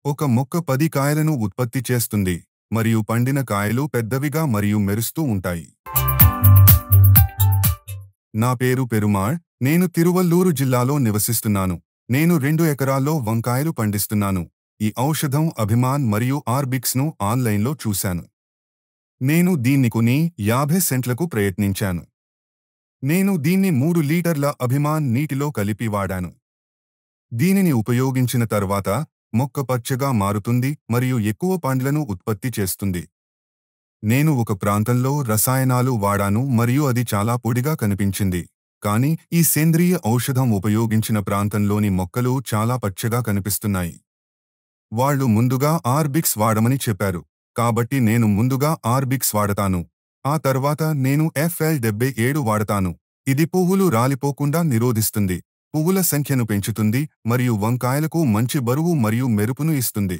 ఒక మొక్క 10 కాయలను ఉత్పత్తి చేస్తుంది మరియు పండిన కాయలు పెద్దవిగా మరియు మెరుస్తూ ఉంటాయి. నా పేరు పెరుమాళ్. నేను తిరువల్లూరు జిల్లాలో నివసిస్తున్నాను. నేను 2 ఎకరాల్లో వంకాయలు పండిస్తున్నాను. ఈ ఔషధం అభిమాన్ మరియు ఆర్బిక్స్ను ఆన్లైన్లో చూశాను. నేను దీన్ని కొని 50 సెంట్లకు ప్రయత్నించాను. నేను దీన్ని 3 లీటర్ల అభిమాన్ నీటిలో కలిపి వాడాను. దీనిని ఉపయోగించిన తర్వాత మొక్క పచ్చగా మారుతుంది మరియు ఎక్కువ పండ్లను ఉత్పత్తి చేస్తుంది. నేను ఒక ప్రాంతంలో రసాయనాలు వాడాను మరియు అది చాలా పొడిగా కనిపించింది. కానీ ఈ సేంద్రియ ఔషధం ఉపయోగించిన ప్రాంతంలోని మొక్కలు చాలా పచ్చగా కనిపిస్తున్నాయి. వాళ్ళు ముందుగా ఆర్బిక్స్ వాడమని చెప్పారు. కాబట్టి నేను ముందుగా ఆర్బిక్స్ వాడతాను. ఆ తర్వాత నేను FL77 వాడతాను. ఇది పువ్వులు రాలిపోకుండా నిరోధిస్తుంది, పువ్వుల సంఖ్యను పెంచుతుంది మరియు వంకాయలకు మంచి బరువు మరియు మెరుపును ఇస్తుంది.